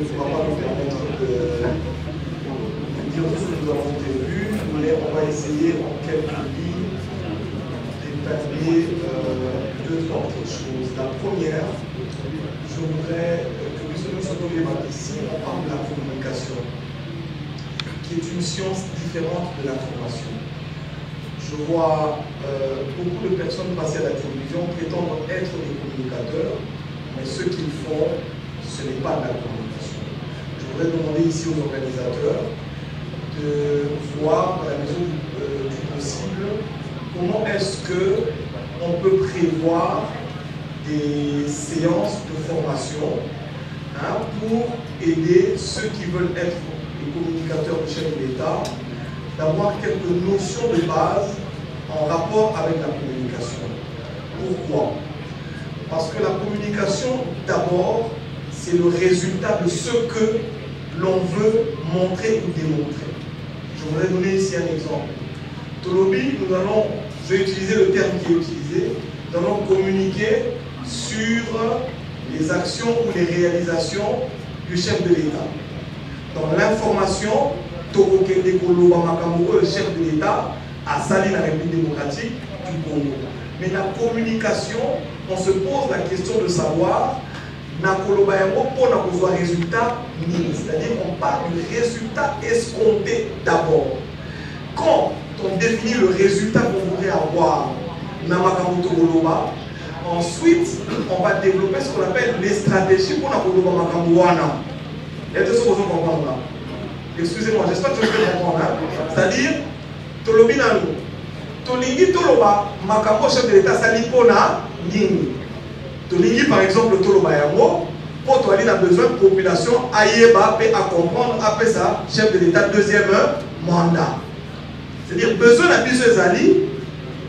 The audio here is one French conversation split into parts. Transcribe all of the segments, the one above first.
ne pourra pas nous permettre de dire tout ce que nous avons prévu, mais on va essayer en quelques lignes d'établir deux autres choses. La première, je voudrais que nous sommes ici, on parle de la communication, qui est une science différente de l'information. Je vois beaucoup de personnes passer à la télévision prétendre être des communicateurs, mais ce qu'ils font, ce n'est pas de la communication. Je voudrais demander ici aux organisateurs de voir, dans la mesure du possible, comment est-ce qu'on peut prévoir des séances de formation pour aider ceux qui veulent être les communicateurs du chef de l'État, d'avoir quelques notions de base en rapport avec la communication. Pourquoi? Parce que la communication, d'abord, c'est le résultat de ce que l'on veut montrer ou démontrer. Je voudrais donner ici un exemple. Tolobi, je vais utiliser le terme qui est utilisé, nous allons communiquer sur les actions ou les réalisations du chef de l'État. Dans l'information, le chef de l'État a sali la République démocratique du Congo. Mais la communication, on se pose la question de savoir résultat, c'est-à-dire on parle du résultat escompté d'abord. Quand on définit le résultat qu'on voudrait avoir, ensuite on va développer ce qu'on appelle les stratégies pour la excusez-moi, j'espère que je vais comprendre. C'est-à-dire, Tolobinano, Tolingi Toloba, Makambo chef de l'État Salipona, Nini. Tolingi par exemple Toloba Yango, pour toi, il a besoin de population, Ayeba, à comprendre, après ça, chef de l'État, deuxième mandat. C'est-à-dire, besoin d'habitude Zali,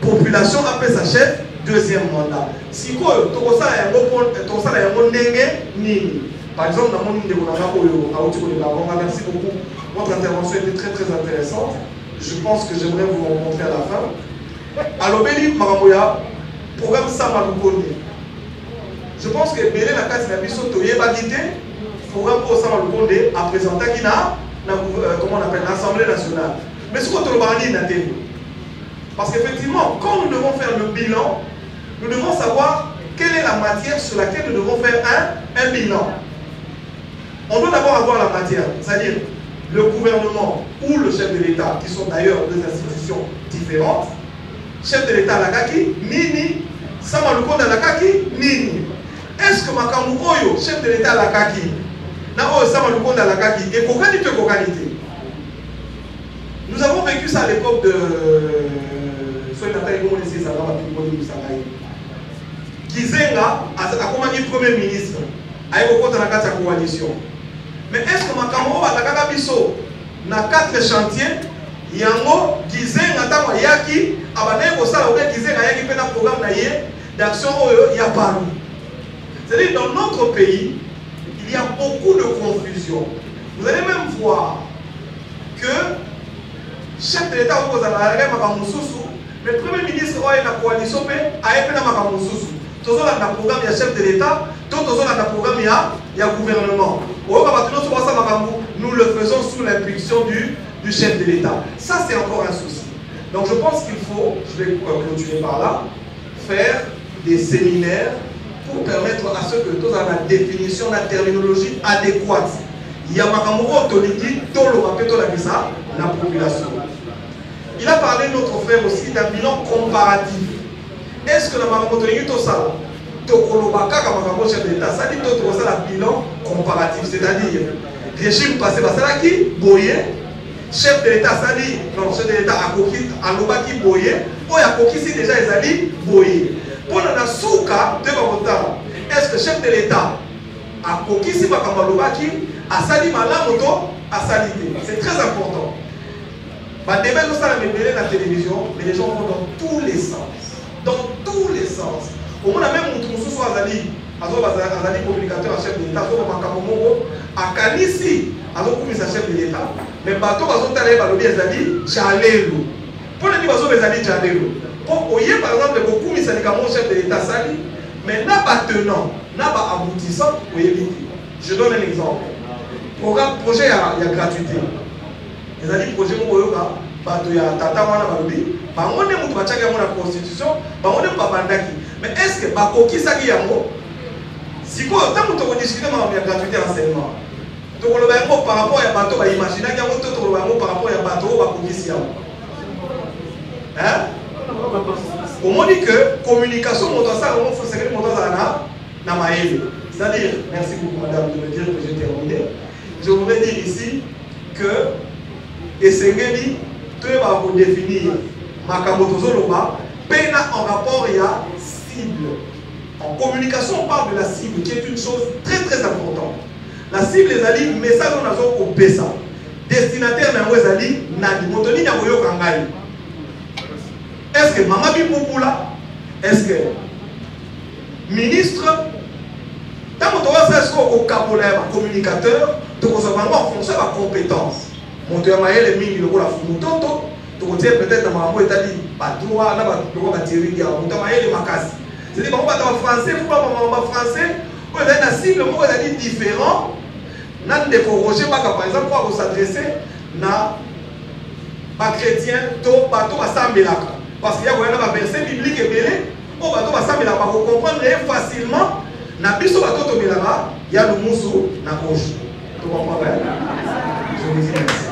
population, après sa chef, deuxième mandat. Si quoi, Tokosa Yango Nenge, Nini. Par exemple, dans mon merci beaucoup. Votre intervention était très très intéressante. Je pense que j'aimerais vous rencontrer à la fin. Alors, Béli Maramoya, programme Samaloukonde. Je pense que Bélé la case Nabiso Toye Bagité, programme pour Samaloukonde a présenté comment on appelle l'Assemblée nationale. Mais ce qu'on trouve n'a été. Parce qu'effectivement, quand nous devons faire le bilan, nous devons savoir quelle est la matière sur laquelle nous devons faire un bilan. On doit d'abord avoir la matière, c'est-à-dire le gouvernement ou le chef de l'État, qui sont d'ailleurs deux institutions différentes. Chef de l'État Lakaki, Nini, Samaloukonde Lakaki, Nini. Est-ce que Makamukoyo, chef de l'État Lakaki, Nao Samaloukonde Lakaki, est cocanité ou cocanité? Nous avons vécu ça à l'époque de. Gizenga a commandé Premier ministre, a eu au la coalition. Mais est-ce que Makambo a biso na 4 chantiers, Yango, Gizenga Tama Yaki, Abane Kosala ou Gizenga Yaki fait un programme d'action il y a parmi. C'est-à-dire dans notre pays, il y a beaucoup de confusion. Vous allez même voir que chef de l'État oppose à la Makamoussou, mais le Premier ministre a une coalition a été dans Makamoussou. Tout ça dans le programme, il y a chef de l'État, tout ça dans le programme, il y a gouvernement. Nous le faisons sous l'impulsion du chef de l'État. Ça, c'est encore un souci. Donc, je pense qu'il faut, je vais continuer par là, faire des séminaires pour permettre à ceux que tous ont la définition, la terminologie adéquate. Il y a Makamuro Toliki, Tolo Mapeto la Bisa, la population. Il a parlé, notre frère aussi, d'un bilan comparatif. Est-ce que la Makamuro Toliki, tout ça, Tokolobaka, Makamuro chef de l'État, ça dit tout ça, un bilan comparatif, c'est-à-dire, régime passé, ça qui Boye, chef de l'État, ça dit, non, chef de l'État, à Lobaki Boye, ou à Kokisi déjà, ils allaient Boye. Pour la souka de Babotan, est-ce que chef de l'État a Kokisi Bakambalobaki, a Sali Malamoto, a Salité? C'est très important. Bah, demain, nous allons mettre la télévision, mais les gens vont dans tous les sens. Dans tous les sens. Au moins, même Moutoumoussou soit Azali communicateur à chef de l'État, soit Makamomo, à Kanisi, à chef de l'État, mais bateau, Bazotale, Balobi, Azali, Tchalelu. Pour le dire, Bazotale, Tchalelu. Pour oyer, par exemple, beaucoup de chef de l'État Sali, mais n'a pas tenant, n'a pas aboutissant, je donne un exemple. programme projet ya gratuité. Les alliés projet moyoka bato ya tata wana balobi bango nde mutu batiaki yango na constitution bango nde babandaki. Mais est-ce que bakokisaki yango sikoyo ntango tokodiscute makambo ya gratuité enseignement tokoloba yango par rapport ya bato baimaginaki yango to tokoloba yango par rapport ya bato oyo bakokisi yango? On dit que communication, c'est-à-dire, merci beaucoup madame de me dire que j'ai terminé. Je voudrais dire ici que Essengeli, tu vas vous définir Makamotozoloba, peine en rapport il y a cible. En communication, on parle de la cible qui est une chose très très importante. La cible, les alliés, message on a au PESA. Destinataire n'a pas alliés, n'a dit Motoni n'a pas eu. Est-ce que Maman Bimboula, est-ce que ministre, tant que tu as au vocabulaire communicateur, tu as en fonction de la compétence. Mon Dieu, les mines, le rôle à Fumutoto, tu as peut-être dans ma mot, tu as dit, pas droit, là, tu as tiré, tu as dit, Makasi. C'est-à-dire, quand on français, il faut pas français, on a une cible, on a dit différent. Nan de Roger Baka, par exemple, pour s'adresser à pas chrétien, to bateau à Sambelaka. Parce qu'il y a un verset biblique et belé, on va comprendre facilement. Na biso bateau to belaka, il y a le moussou na gauche. Tu comprends? Je vous dis merci.